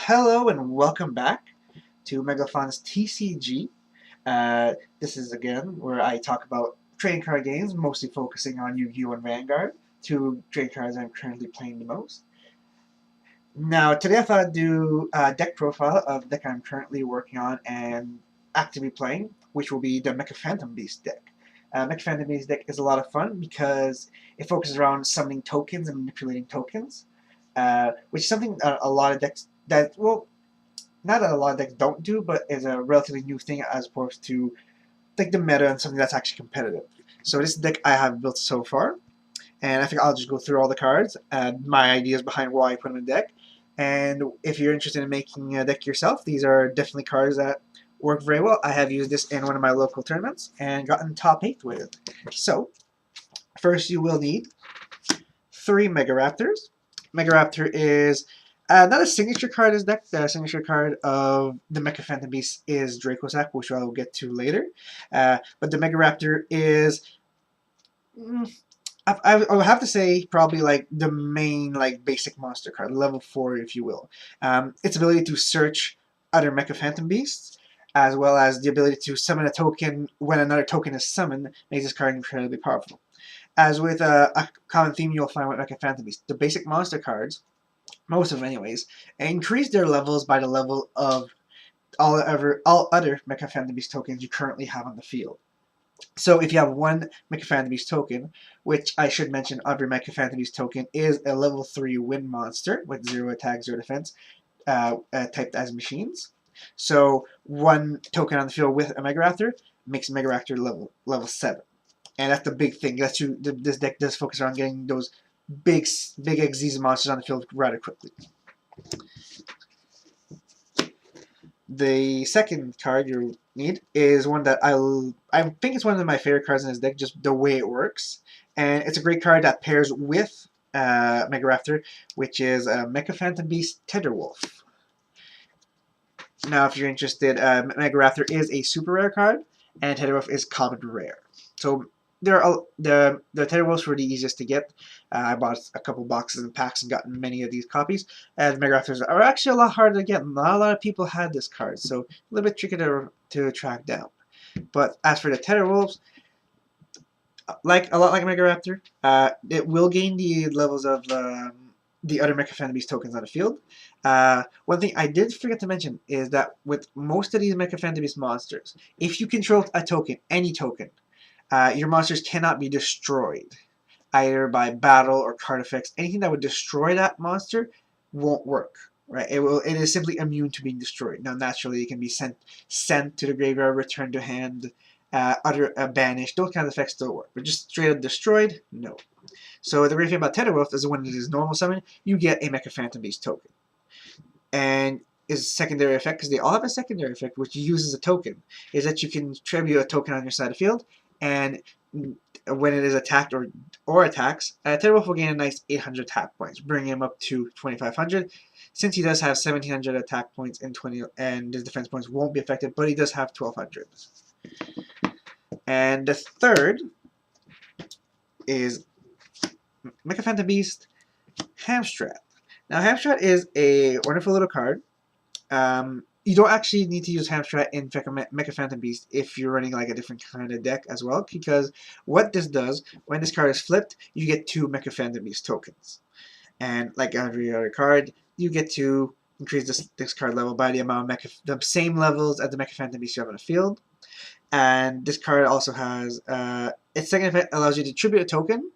Hello and welcome back to Megafon's TCG. This is again where I talk about trading card games, mostly focusing on Yu-Gi-Oh and Vanguard, two trading cards I'm currently playing the most. Now today I thought I'd do a deck profile of the deck I'm currently working on and actively playing, which will be the Mecha Phantom Beast deck. Mecha Phantom Beast deck is a lot of fun because it focuses around summoning tokens and manipulating tokens, which is something a lot of decks not that a lot of decks don't do, but is a relatively new thing as opposed to like the meta and something that's actually competitive. So this deck I have built so far, and I think I'll just go through all the cards and my ideas behind why I put them in the deck. And if you're interested in making a deck yourself, these are definitely cards that work very well. I have used this in one of my local tournaments and gotten top 8 with it. So first you will need 3 Mega Raptors. Mega Raptor is not a signature card as deck. The signature card of the Mecha Phantom Beast is Drakosak, which I will get to later. But the Mega Raptor is, I would have to say, probably like the main basic monster card, level 4, if you will. Its ability to search other Mecha Phantom Beasts, as well as the ability to summon a token when another token is summoned, makes this card incredibly powerful. As with a common theme you'll find with Mecha Phantom Beast, the basic monster cards, most of them anyways, increase their levels by the level of all other Mecha Phantom Beast tokens you currently have on the field. So if you have one Mecha Phantom Beast token, which I should mention every Mecha Phantom Beast token is a level 3 wind monster with 0 attack, 0 defense, typed as machines. So one token on the field with a Mega Raptor makes Mega Raptor level 7. And that's the big thing. This deck does focus on getting those big XZ monsters on the field rather quickly. The second card you need is one that I think it's one of my favorite cards in this deck, just the way it works. And it's a great card that pairs with Mega Raptor, which is Mecha Phantom Beast Tetherwolf. Now, if you're interested, Mega Raptor is a super rare card, and Tetherwolf is common rare. So the Tetherwolves were the easiest to get. I bought a couple boxes and packs and gotten many of these copies. And the Mega Raptors are actually a lot harder to get. Not a lot of people had this card, so a little bit tricky to track down. But as for the Tetherwolves, a lot like Mega Raptor, it will gain the levels of the other Mecha Phantom Beast tokens on the field. One thing I did forget to mention is that with most of these Mecha Phantom Beast monsters, if you control a token, any token, your monsters cannot be destroyed, either by battle or card effects. Anything that would destroy that monster won't work. Right? It is simply immune to being destroyed. Now, naturally, it can be sent to the graveyard, returned to hand, banished. Those kinds of effects still work, but just straight up destroyed, no. So the great thing about Tetherwolf is when it is normal summon, you get a Mecha Phantom Beast token, and is secondary effect, because they all have a secondary effect which uses a token, is that you can tribute a token on your side of the field, and when it is attacked or attacks, Tetherwolf will gain a nice 800 attack points, bringing him up to 2,500. Since he does have 1,700 attack points and his defense points won't be affected, but he does have 1,200. And the third is Mecha Phantom Beast Hamstrat. Now, Hamstrat is a wonderful little card. You don't actually need to use Hamstrat in Mecha Phantom Beast if you're running like a different kind of deck as well, because what this does, when this card is flipped, you get 2 Mecha Phantom Beast tokens. And like every other card, you get to increase this card level by the amount of the same levels as the Mecha Phantom Beast you have on the field. And this card also has, its second effect allows you to tribute a token,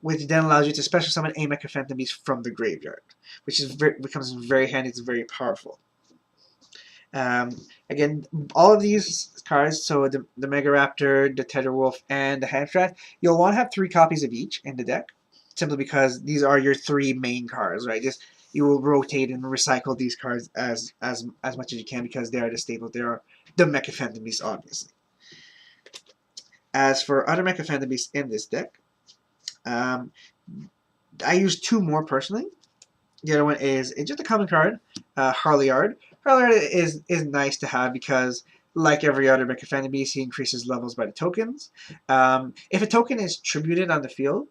which then allows you to special summon a Mecha Phantom Beast from the graveyard, which becomes very handy. It's very powerful. Again, all of these cards, so the Mega Raptor, the Tetherwolf, and the Hamstrat, you'll want to have 3 copies of each in the deck, simply because these are your 3 main cards, right? You will rotate and recycle these cards as much as you can, because they are the staple. They are the Mecha Phantom Beast, obviously. As for other Mecha Phantom Beasts in this deck, I use 2 more personally. The other one is just a common card, Harleyard. Harleyard is nice to have because, like every other Mecha Phantom Beast, he increases levels by the tokens. If a token is tributed on the field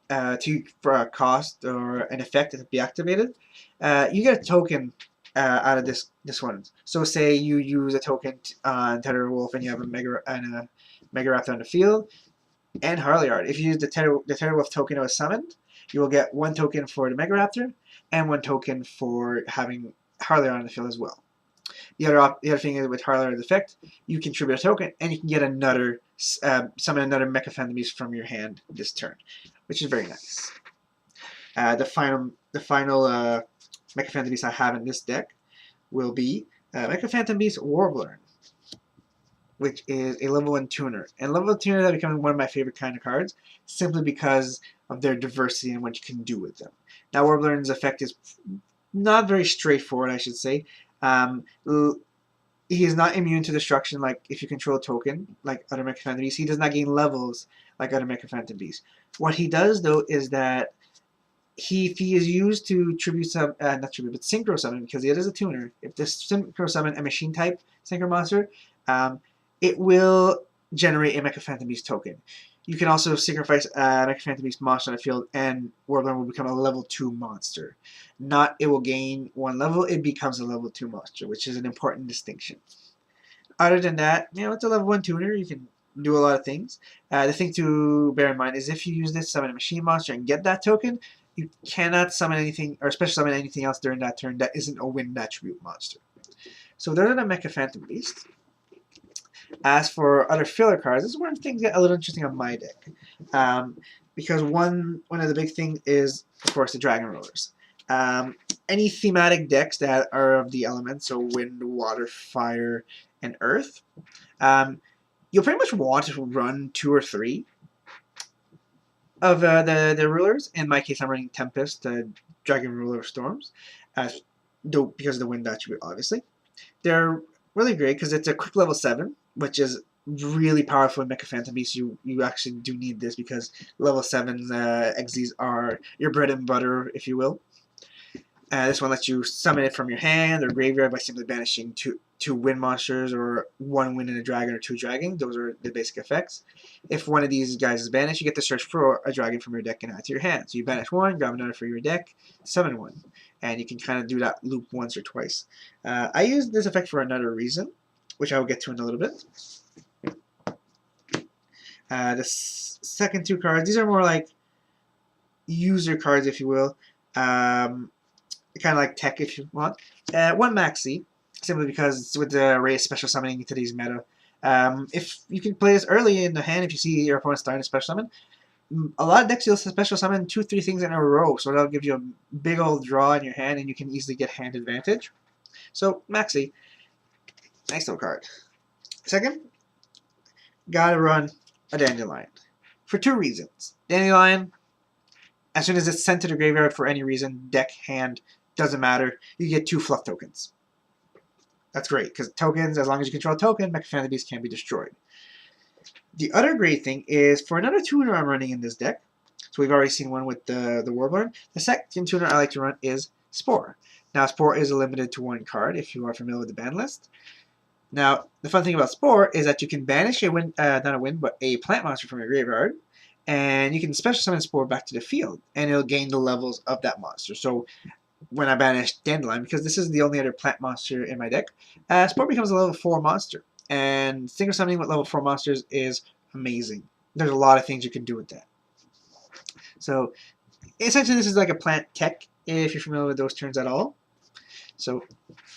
for a cost or an effect to be activated, you get a token out of this one. So say you use a token on Tether Wolf and you have a Mega Raptor on the field and Harleyard. If you use the Tether Wolf token that was summoned, you will get 1 token for the Mega Raptor and 1 token for having Harleyard on the field as well. The other thing is with Harleyard's effect, you contribute a token and you can get another summon another Mecha Phantom beast from your hand this turn, which is very nice. The final Mecha Phantom beast I have in this deck will be Mecha Phantom beast Warbler, which is a level 1 tuner. And level 1 tuners are becoming one of my favorite kind of cards, simply because of their diversity and what you can do with them. Now, Warbler's effect is not very straightforward, I should say. He is not immune to destruction like if you control a token, like other Mecha Phantom beasts. He does not gain levels like other Mecha Phantom beasts. What he does, though, is that if he is used to synchro summon, because he is a tuner, if this synchro summon a machine type synchro monster, it will generate a Mecha Phantom beast token. You can also sacrifice a Mecha Phantom beast monster on the field, and Warbler will become a level 2 monster. Not it will gain 1 level, it becomes a level 2 monster, which is an important distinction. Other than that, it's a level 1 tuner. You can do a lot of things. The thing to bear in mind is if you use this to summon a machine monster and get that token, you cannot summon anything or special summon anything else during that turn that isn't a wind attribute monster. So those are the Mecha Phantom beasts. As for other filler cards, this is where things get a little interesting on my deck. Because one of the big things is, of course, the Dragon Rulers. Any thematic decks that are of the elements, so wind, water, fire, and earth, you'll pretty much want to run 2 or 3 of the rulers. In my case, I'm running Tempest, Dragon Ruler of Storms, because of the wind attribute, obviously. They're really great because it's a quick level 7, which is really powerful in Mecha Phantom beasts. You actually do need this because level 7 XZs are your bread and butter, if you will. This one lets you summon it from your hand or graveyard by simply banishing two wind monsters, or 1 wind and a dragon, or 2 dragon. Those are the basic effects. If one of these guys is banished, you get to search for a dragon from your deck and add to your hand. So you banish 1, grab another for your deck, summon 1. And you can kind of do that loop once or twice. I use this effect for another reason, which I will get to in a little bit. The second 2 cards, these are more like user cards, if you will. Kind of like tech, if you want. 1 Maxi, simply because with the array of special summoning in today's meta. If you can play this early in the hand, if you see your opponent starting a special summon, a lot of decks you'll special summon 2-3 things in a row, so that'll give you a big old draw in your hand, and you can easily get hand advantage. So Maxi, nice little card. Second, gotta run a Dandelion for 2 reasons. Dandelion, as soon as it's sent to the graveyard for any reason, deck, hand, doesn't matter, you get 2 fluff tokens. That's great, because tokens, as long as you control a token, Mecha Phantom beasts can be destroyed. The other great thing is, for another tuner I'm running in this deck, so we've already seen one with the Warbler, the second tuner I like to run is Spore. Now, Spore is limited to 1 card, if you are familiar with the ban list. Now, the fun thing about Spore is that you can banish a plant monster from your graveyard, and you can special summon Spore back to the field, and it'll gain the levels of that monster. So when I banish Dandelion, because this is the only other plant monster in my deck, Spore becomes a level 4 monster. And synchro summoning with level 4 monsters is amazing. There's a lot of things you can do with that. So essentially this is like a plant tech, if you're familiar with those terms at all. So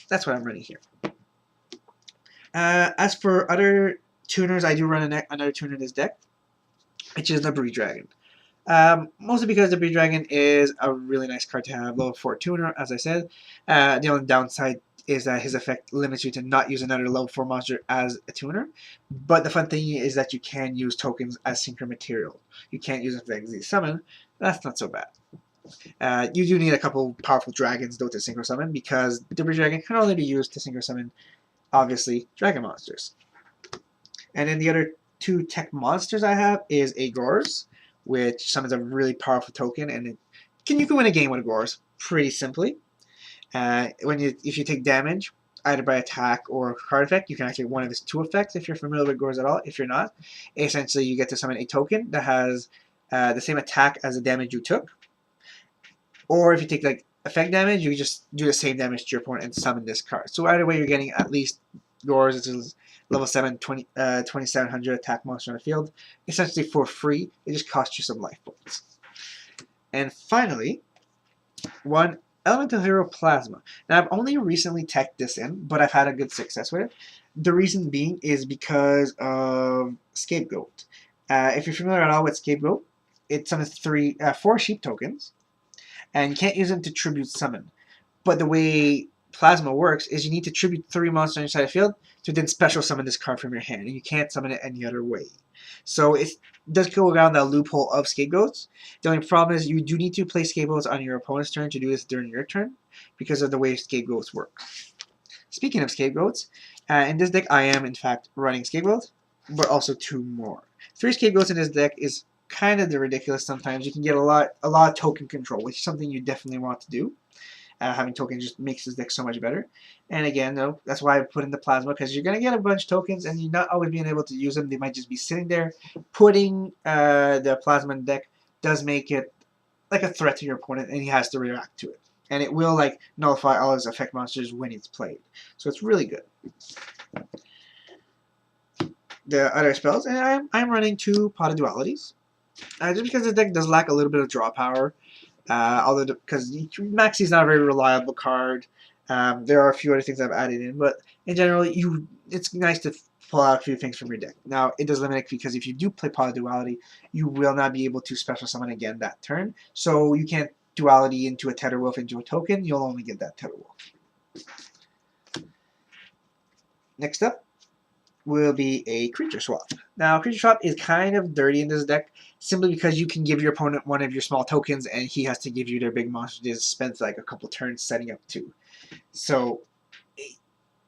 that's what I'm running here. As for other tuners, I do run another tuner in this deck, which is the Breed Dragon. Mostly because the Breed Dragon is a really nice card to have, level 4 tuner, as I said. The only downside is that his effect limits you to not use another level 4 monster as a tuner. But the fun thing is that you can use tokens as synchro material. You can't use them for XZ summon. That's not so bad. You do need a couple powerful dragons, though, to synchro summon, because the Breed Dragon can only be used to synchro summon, obviously, dragon monsters. And then the other 2 tech monsters I have is Agoras, which summons a really powerful token, and you can win a game with Agoras pretty simply. If you take damage, either by attack or card effect, you can activate one of his 2 effects if you're familiar with Agoras at all. If you're not, essentially you get to summon a token that has the same attack as the damage you took. Or if you take like effect damage, you just do the same damage to your opponent and summon this card. So either way, you're getting at least yours. It's level 7, 2700 attack monster on the field, essentially for free. It just costs you some life points. And finally, one Elemental Hero Plasma. Now, I've only recently teched this in, but I've had a good success with it. The reason being is because of Scapegoat. If you're familiar at all with Scapegoat, it summons 4 sheep tokens, and you can't use them to tribute summon. But the way Plasma works is you need to tribute 3 monsters on your side of the field to then special summon this card from your hand, and you can't summon it any other way. So it does go around that loophole of Scapegoats. The only problem is you do need to play Scapegoats on your opponent's turn to do this during your turn because of the way Scapegoats work. Speaking of Scapegoats, in this deck I am in fact running Scapegoats, but also 2 more. 3 Scapegoats in this deck is kind of ridiculous sometimes. You can get a lot of token control, which is something you definitely want to do. Having tokens just makes this deck so much better. And again, though, that's why I put in the Plasma, because you're going to get a bunch of tokens, and you're not always being able to use them. They might just be sitting there. Putting the Plasma in the deck does make it like a threat to your opponent, and he has to react to it. And it will like nullify all his effect monsters when it's played. So it's really good. The other spells, and I'm running 2 Pot of Dualities. Just because the deck does lack a little bit of draw power. Although, because Maxi is not a very reliable card. There are a few other things I've added in, but in general, it's nice to pull out a few things from your deck. Now, it does limit it because if you do play Pot of Duality, you will not be able to special summon again that turn. So you can't Duality into a Tether Wolf into a token. You'll only get that Tether Wolf. Next up will be a creature swap. Now, creature swap is kind of dirty in this deck, simply because you can give your opponent one of your small tokens, and he has to give you their big monster. They spend like a couple turns setting up 2. So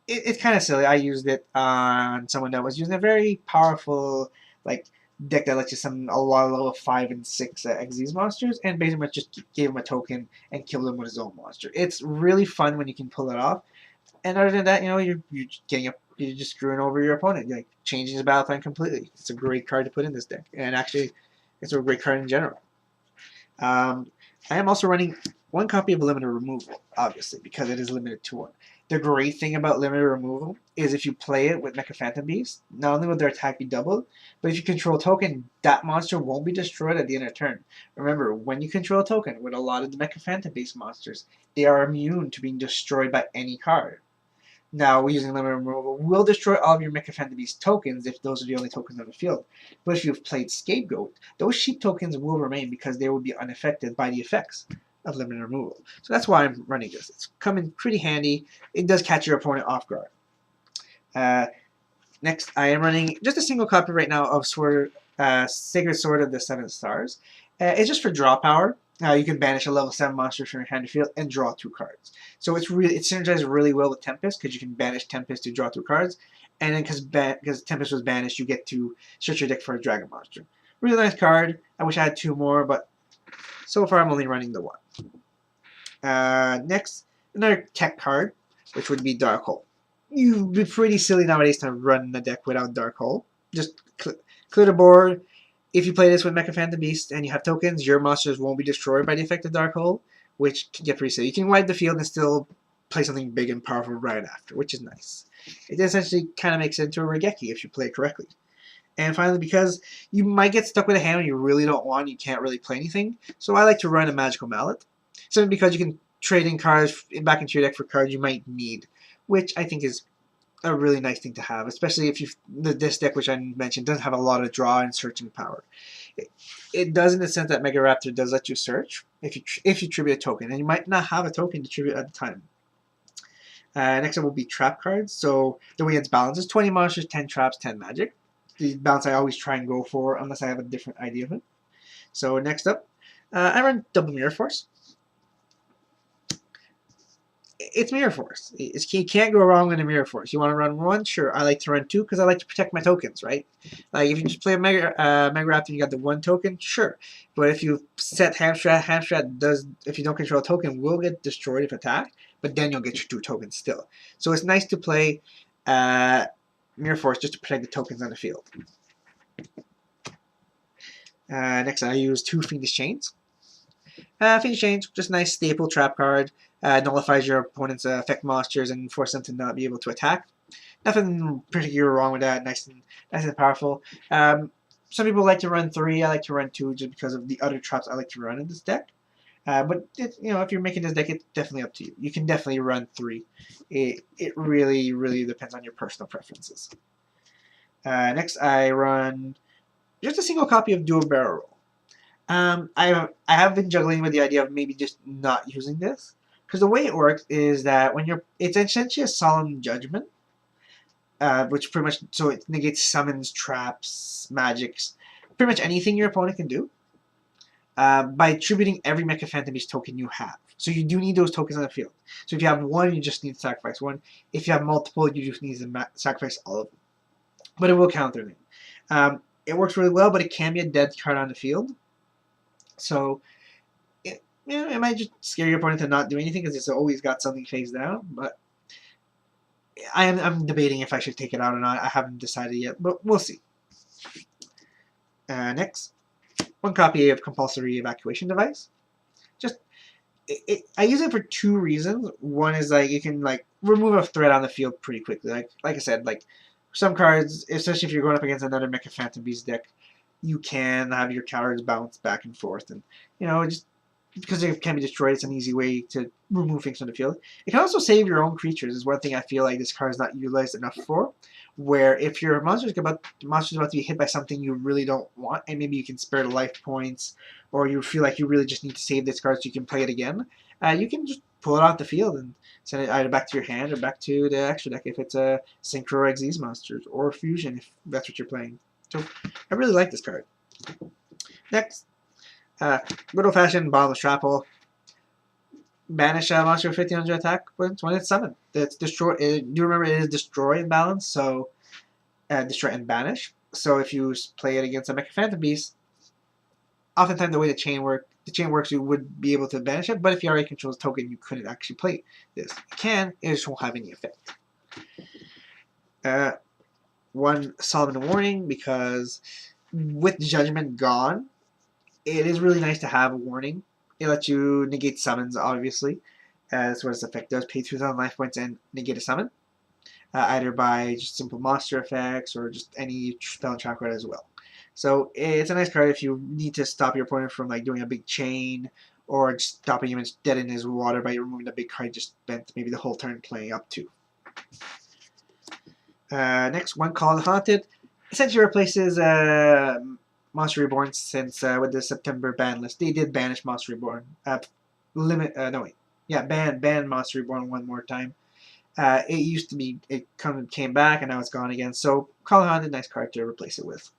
it's kind of silly. I used it on someone that was using a very powerful like deck that lets you summon a lot of level 5 and 6 Xyz monsters, and basically just gave him a token and killed him with his own monster. It's really fun when you can pull it off. And other than that, you know, you're just screwing over your opponent. You're like changing his battle plan completely. It's a great card to put in this deck, and actually, it's a great card in general. I am also running 1 copy of Limited Removal, obviously, because it is limited to 1. The great thing about Limited Removal is if you play it with Mecha Phantom Beast, not only will their attack be doubled, but if you control a token, that monster won't be destroyed at the end of the turn. Remember, when you control a token with a lot of the Mecha Phantom Beast monsters, they are immune to being destroyed by any card. Now, using Limited Removal will destroy all of your Mecha Phantom Beast tokens if those are the only tokens on the field. But if you've played Scapegoat, those sheep tokens will remain because they will be unaffected by the effects of Limited Removal. So that's why I'm running this. It's coming pretty handy. It does catch your opponent off guard. Next, I am running just a single copy right now of Sacred Sword of the 7 Stars. It's just for draw power. You can banish a level 7 monster from your hand to field and draw 2 cards. So it synergizes really well with Tempest because you can banish Tempest to draw 2 cards. And then because Tempest was banished, you get to search your deck for a Dragon monster. Really nice card. I wish I had 2 more, but so far I'm only running the 1. Next, another tech card, which would be Dark Hole. You'd be pretty silly nowadays to run the deck without Dark Hole. Just clear the board. If you play this with Mecha Phantom Beast and you have tokens, your monsters won't be destroyed by the effect of Dark Hole, which can get pretty silly. You can wipe the field and still play something big and powerful right after, which is nice. It essentially kind of makes it into a Regeki if you play it correctly. And finally, because you might get stuck with a hand you really don't want, you can't really play anything, so I like to run a Magical Mallet. Simply because you can trade in cards back into your deck for cards you might need, which I think is a really nice thing to have, especially if this deck, which I mentioned, doesn't have a lot of draw and searching power. It does in the sense that Mega Raptor does let you search if you tribute a token, and you might not have a token to tribute at the time. Next up will be trap cards. So the way it's balanced is 20 monsters, 10 traps, 10 magic. The balance I always try and go for unless I have a different idea of it. So next up, I run Double Mirror Force. It's Mirror Force. You can't go wrong with a Mirror Force. You want to run 1? Sure. I like to run 2 because I like to protect my tokens, right? Like if you just play a Mega Raptor and you got the 1 token, sure. But if you set Hamstrat does, if you don't control a token, will get destroyed if attacked, but then you'll get your 2 tokens still. So it's nice to play Mirror Force just to protect the tokens on the field. Next, I use 2 Fiendish Chains. Phase Change, just a nice staple trap card. Nullifies your opponent's effect monsters and force them to not be able to attack. Nothing particularly wrong with that. Nice and powerful. Some people like to run 3. I like to run 2 just because of the other traps I like to run in this deck. But if you're making this deck, it's definitely up to you. You can definitely run 3. It really depends on your personal preferences. Next, I run just a single copy of Dual Barrel Roll. I have been juggling with the idea of maybe just not using this, because the way it works is that it's essentially a solemn judgment, which pretty much it negates summons, traps, magics, pretty much anything your opponent can do, by attributing every Mecha Phantom Beast token you have. So you do need those tokens on the field. So if you have 1, you just need to sacrifice 1. If you have multiple, you just need to sacrifice all of them. But it will counter them. It works really well, but it can be a dead card on the field. So it might just scare your opponent to not do anything because it's always got something face down. But I'm debating if I should take it out or not. I haven't decided yet, but we'll see. Next, 1 copy of Compulsory Evacuation Device. I use it for 2 reasons. One is you can remove a threat on the field pretty quickly. Like I said, some cards, especially if you're going up against another Mecha Phantom Beast deck, you can have your cards bounce back and forth, and just because it can be destroyed, it's an easy way to remove things from the field. It can also save your own creatures. Is one thing I feel like this card is not utilized enough for. Where if your monster's about to be hit by something you really don't want, and maybe you can spare the life points, or you feel like you really just need to save this card so you can play it again, you can just pull it off the field and send it either back to your hand or back to the extra deck if it's a Synchro or Xyz monsters, or Fusion if that's what you're playing. So I really like this card. Next, good old-fashioned Bottomless Trap Hole. Banish a monster with 1500 attack when it's summoned. It's destroy. Do you remember it is destroy and balance? So destroy and banish. So if you play it against a Mecha Phantom Beast, oftentimes the way the chain works, you would be able to banish it. But if you already control the token, you couldn't actually play this. You can. It just won't have any effect. 1 solemn warning, because with Judgment gone, it is really nice to have a warning. It lets you negate summons, obviously. That's what its effect does. Pay 2,000 life points and negate a summon. Either by just simple monster effects or just any spell and trap card as well. So it's a nice card if you need to stop your opponent from doing a big chain, or just stopping him dead in his water by removing the big card just spent maybe the whole turn playing up to. Next, 1 Call Haunted. Essentially replaces Monster Reborn, since with the September ban list, they did banish Monster Reborn. Ban Monster Reborn 1 more time. It used to be, it came back, and now it's gone again. So Call Haunted, nice card to replace it with.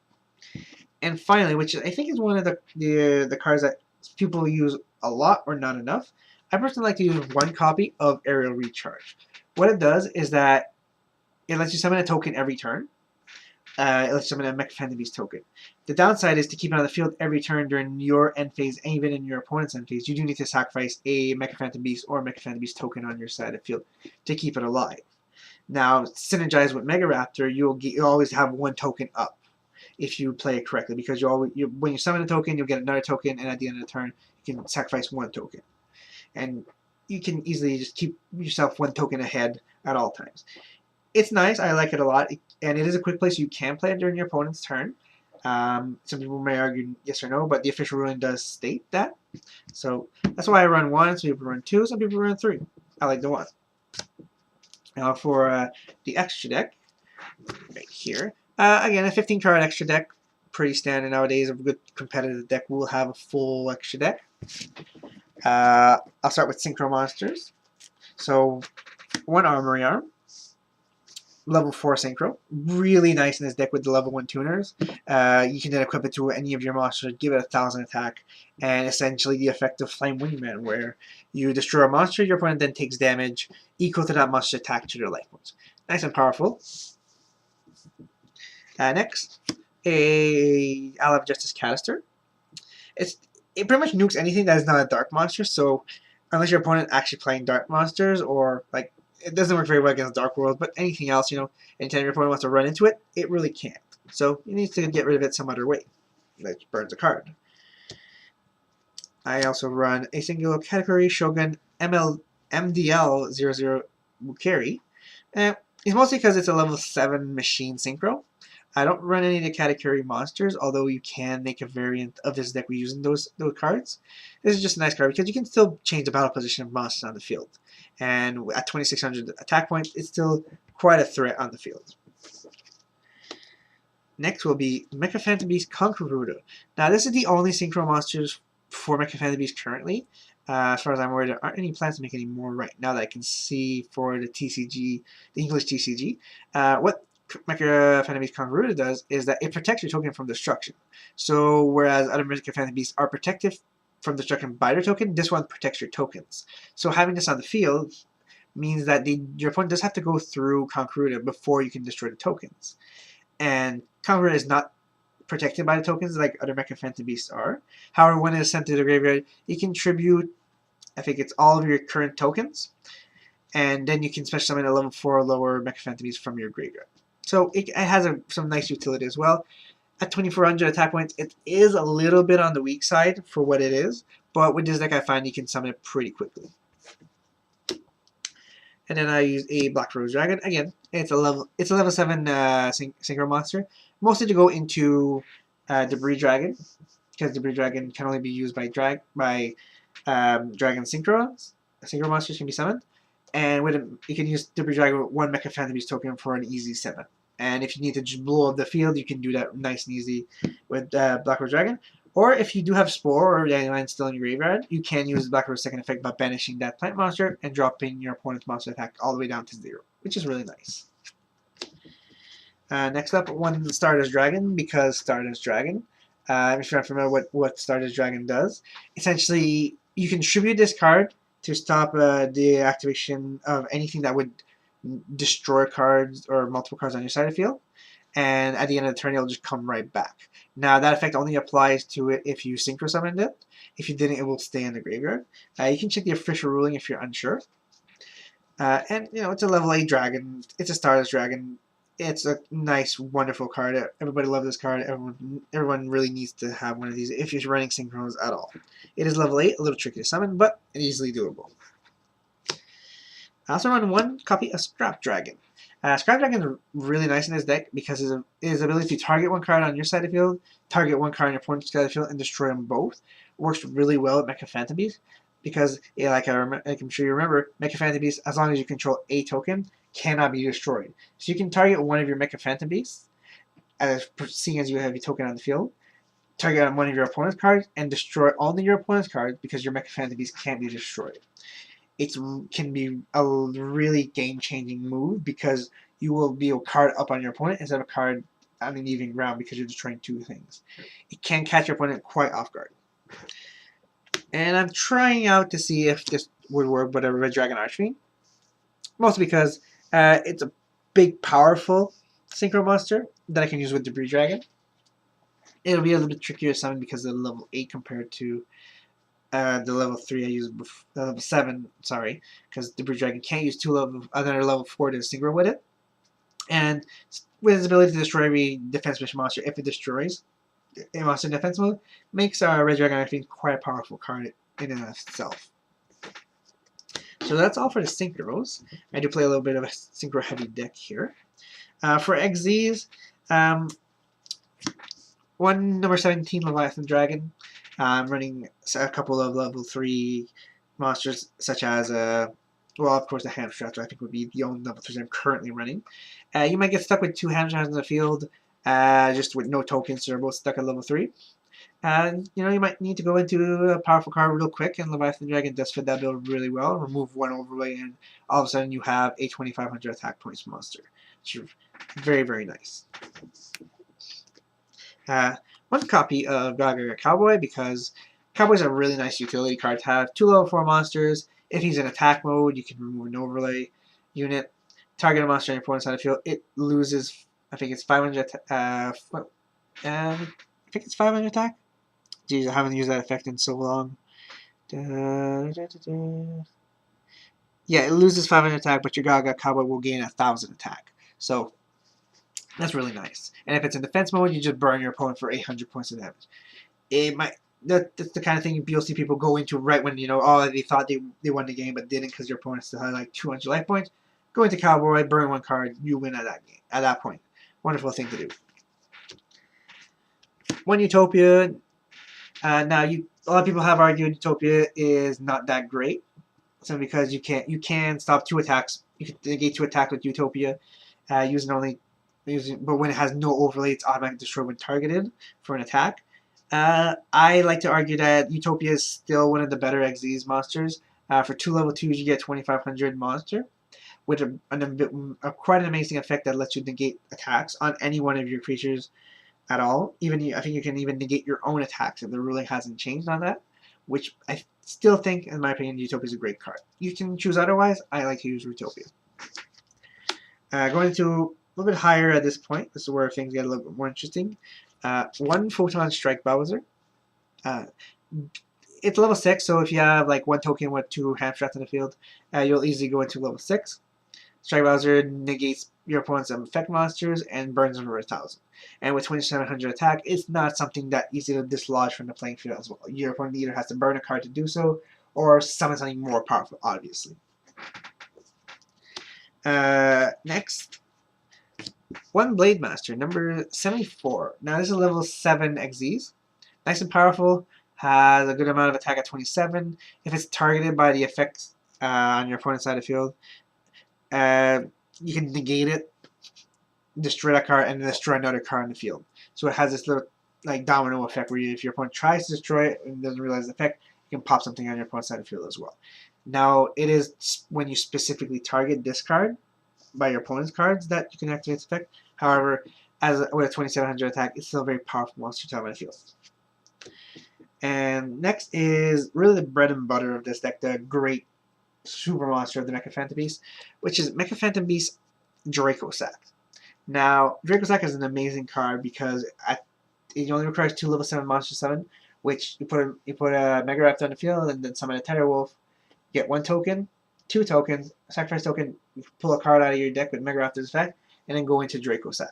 And finally, which I think is one of the cards that people use a lot or not enough, I personally like to use 1 copy of Aerial Recharge. What it does is that it lets you summon a token every turn. It lets you summon a Mecha Phantom Beast token. The downside is to keep it on the field every turn during your end phase, and even in your opponent's end phase, you do need to sacrifice a Mecha Phantom Beast or a Mecha Phantom Beast token on your side of the field to keep it alive. Now, synergized with Mega Raptor, you'll always have 1 token up if you play it correctly, because when you summon a token, you'll get another token, and at the end of the turn, you can sacrifice 1 token. And you can easily just keep yourself 1 token ahead at all times. It's nice. I like it a lot. And it is a quick play, so you can play it during your opponent's turn. Some people may argue yes or no, but the official ruling does state that. So that's why I run 1. Some people run 2. Some people run 3. I like the 1. Now for the extra deck, right here. Again, a 15-card extra deck. Pretty standard nowadays. A good competitive deck will have a full extra deck. I'll start with Synchro Monsters. So 1 Armory Arm. Level 4 Synchro. Really nice in this deck with the level 1 tuners. You can then equip it to any of your monsters, give it 1,000 attack, and essentially the effect of Flame Wingman, where you destroy a monster, your opponent then takes damage equal to that monster's attack to their life points. Nice and powerful. Next, a Ally of Justice Canister. It pretty much nukes anything that is not a dark monster, so unless your opponent actually playing dark monsters, or it doesn't work very well against Dark World, but anything else, anytime your opponent wants to run into it, it really can't. So you need to get rid of it some other way. That burns a card. I also run a single category Shogun ML MDL 00 carry. It's mostly because it's a level 7 machine synchro. I don't run any of the category monsters, although you can make a variant of this deck using those cards. This is just a nice card because you can still change the battle position of monsters on the field. And at 2600 attack points, it's still quite a threat on the field. Next will be Mecha Phantom Beast Conqueror. Now, this is the only synchro monsters for Mecha Phantom Beast currently. As far as I'm aware, there aren't any plans to make any more right now that I can see for the TCG, the English TCG. What Mecha Phantom Beast Conqueror does is that it protects your token from destruction. So, whereas other Mecha Phantom Beasts are protected from destruction by their token, this one protects your tokens. So, having this on the field means that your opponent does have to go through Conqueror before you can destroy the tokens. And Conqueror is not protected by the tokens like other Mecha Phantom Beasts are. However, when it is sent to the graveyard, you can tribute, I think it's all of your current tokens, and then you can special summon a level 4 or lower Mecha Phantom Beast from your graveyard. So it has some nice utility as well. At 2400 attack points, it is a little bit on the weak side for what it is, but with this deck I find you can summon it pretty quickly. And then I use a Black Rose Dragon. Again, it's a level 7 synchro monster. Mostly to go into Debris Dragon, because Debris Dragon can only be used by Dragon Synchro. Synchro monsters can be summoned. And with it, you can use Debris Dragon with 1 Mecha Phantom Beast token for an easy 7. And if you need to just blow up the field, you can do that nice and easy with Black Rose Dragon. Or if you do have Spore or Dandelion still in your graveyard, you can use Black Rose second effect by banishing that plant monster and dropping your opponent's monster attack all the way down to 0, which is really nice. Next up, one Stardust Dragon, because Stardust Dragon. If you're not familiar what Stardust Dragon does, essentially you can tribute this card to stop the activation of anything that would destroy cards or multiple cards on your side of the field. And at the end of the turn, it'll just come right back. Now, that effect only applies to it if you synchro summoned it. If you didn't, it will stay in the graveyard. You can check the official ruling if you're unsure. And, you know, it's a level 8 dragon. It's a Stardust Dragon. It's a nice, wonderful card. Everybody loves this card. Everyone really needs to have one of these if you're running synchros at all. It is level 8, a little tricky to summon, but easily doable. I also run one copy of Scrap Dragon. Scrap Dragon is really nice in this deck because his ability to target one card on your side of the field, target one card on your opponent's side of the field, and destroy them both works really well with Mecha Phantom Beast because, like I'm sure you remember, Mecha Phantom Beast, as long as you control a token, cannot be destroyed. So you can target one of your Mecha Phantom Beasts, seeing as you have a token on the field, target on one of your opponent's cards, and destroy only your opponent's cards because your Mecha Phantom Beast can't be destroyed. It can be a really game-changing move because you will be a card up on your opponent instead of a card on an even ground because you're destroying 2 things. It can catch your opponent quite off guard. And I'm trying out to see if this would work with a Red Dragon Archery. Mostly because it's a big, powerful synchro monster that I can use with Debris Dragon. It'll be a little bit trickier to summon because of the level 8 compared to the level 3 I used before, level 7, sorry, because Debris Dragon can't use another level 4 to synchro with it. And with its ability to destroy every defense mission monster if it destroys a monster in defense mode, makes Red Dragon I think quite a powerful card in and of itself. So that's all for the synchros. I do play a little bit of a synchro heavy deck here. For XZs, one number 17 Leviathan Dragon. I'm running a couple of level 3 monsters, such as, well, of course, the Hamstrats, I think would be the only level 3s I'm currently running. You might get stuck with 2 Hamstrats in the field, just with no tokens, so they're both stuck at level 3. And, you know, you might need to go into a powerful card real quick, and Leviathan Dragon does fit that build really well. Remove 1 overlay, and all of a sudden you have a 2500 attack points monster. Which is very, very nice. One copy of Cowboy, because Cowboy's a really nice utility card to have. 2 level 4 monsters. If he's in attack mode, you can remove an overlay unit. Target a monster on your opponent's side of the field. It loses, I think it's 500 I think it's 500 attack. Jeez, I haven't used that effect in so long. Yeah, it loses 500 attack, but your Cowboy will gain 1000 attack. So that's really nice. And if it's in defense mode, you just burn your opponent for 800 points of damage. It might that's the kind of thing you'll see people go into right when, you know, oh, they thought they won the game but didn't because your opponent still had like 200 life points. Go into Cowboy, burn one card, you win at that game, at that point. Wonderful thing to do. One Utopia. Now a lot of people have argued Utopia is not that great. So because you can stop 2 attacks, you can negate 2 attacks with Utopia, but when it has no overlay, it's automatically destroyed when targeted for an attack. I like to argue that Utopia is still one of the better XYZ monsters. For 2 level 2s, you get 2500 monster, with quite an amazing effect that lets you negate attacks on any one of your creatures at all. I think you can even negate your own attacks if the ruling hasn't changed on that, which I still think, in my opinion, Utopia is a great card. You can choose otherwise. I like to use Utopia. Going to a little bit higher at this point. This is where things get a little bit more interesting. 1 Photon Strike Bowser. It's level 6, so if you have like 1 token with 2 hamstrats in the field, you'll easily go into level 6. Strike Bowser negates your opponent's effect monsters and burns them for 1,000. And with 2700 attack, it's not something that easy to dislodge from the playing field as well. Your opponent either has to burn a card to do so, or summon something more powerful, obviously. Next, 1 Blade Master, number 74. Now this is level 7 XYZ. Nice and powerful, has a good amount of attack at 27. If it's targeted by the effect on your opponent's side of the field, you can negate it, destroy that card, and then destroy another card in the field. So it has this little like domino effect where if your opponent tries to destroy it and doesn't realize the effect, you can pop something on your opponent's side of the field as well. Now it is when you specifically target this card by your opponent's cards that you can activate its effect. However, with a 2700 attack, it's still a very powerful monster to have on the field. And next is really the bread and butter of this deck, the great super monster of the Mecha Phantom beast, which is Mecha Phantom beast Drakosak. Now, Drakosak is an amazing card because it only requires 2 level 7 monster summon, which you put a Mega Raptor on the field and then summon a Tether Wolf, get 1 token, 2 tokens, sacrifice token, you pull a card out of your deck with Mega Raptor's effect, and then go into Drakosak.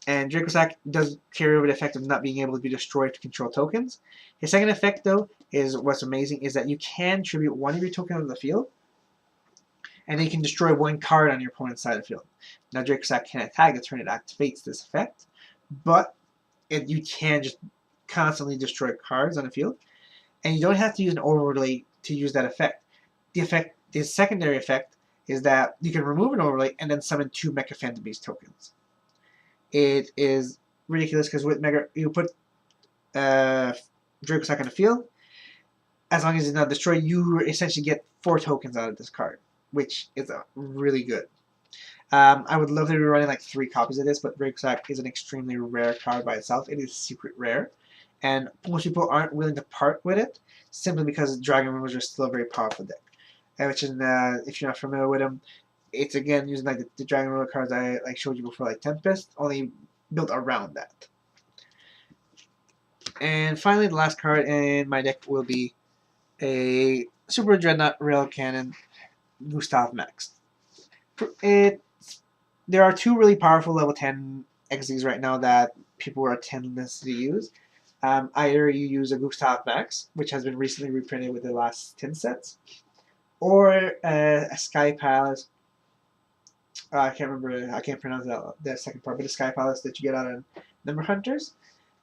And Drakosak does carry over the effect of not being able to be destroyed to control tokens. His second effect, though, is what's amazing, is that you can tribute 1 of your tokens on the field, and then you can destroy 1 card on your opponent's side of the field. Now, Drakosak can attack the turn it activates this effect, but you can just constantly destroy cards on the field, and you don't have to use an overlay to use that effect. The secondary effect is that you can remove an overlay and then summon 2 Mecha Phantom beast tokens. It is ridiculous because with you put Drakosak on the field, as long as it's not destroyed, you essentially get 4 tokens out of this card, which is really good. I would love to be running like 3 copies of this, but Drakosak is an extremely rare card by itself. It is secret rare, and most people aren't willing to part with it simply because Dragon Rumors are still a very powerful deck. Which is, if you're not familiar with them, it's again using like the Dragon Rumor cards I showed you before, like Tempest, only built around that. And finally, the last card in my deck will be a Super Dreadnought Rail Cannon Gustav Max. There are 2 really powerful level 10 XYZs right now that people are tendency to use. Either you use a Gustav Max, which has been recently reprinted with the last 10 sets, or a Sky Palace. I can't remember. I can't pronounce that second part, but the Sky Palace that you get out of Number Hunters.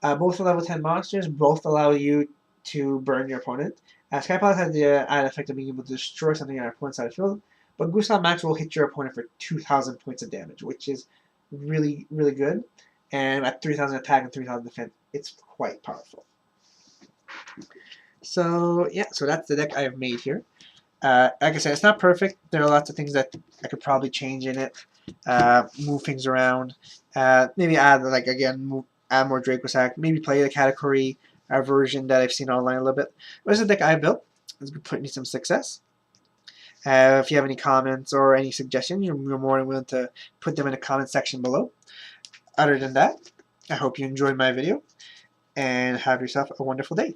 Both are level 10 monsters. Both allow you to burn your opponent. Sky Palace has the added effect of being able to destroy something on your opponent's side of the field, but Gustav Max will hit your opponent for 2,000 points of damage, which is really, really good. And at 3,000 attack and 3,000 defense, it's quite powerful. So yeah, so that's the deck I have made here. Like I said, it's not perfect. There are lots of things that I could probably change in it, move things around, maybe add add more Drakosak, maybe play the category version that I've seen online a little bit. But this is the deck I built. It's put me some success. If you have any comments or any suggestions, you're more than willing to put them in the comment section below. Other than that, I hope you enjoyed my video and have yourself a wonderful day.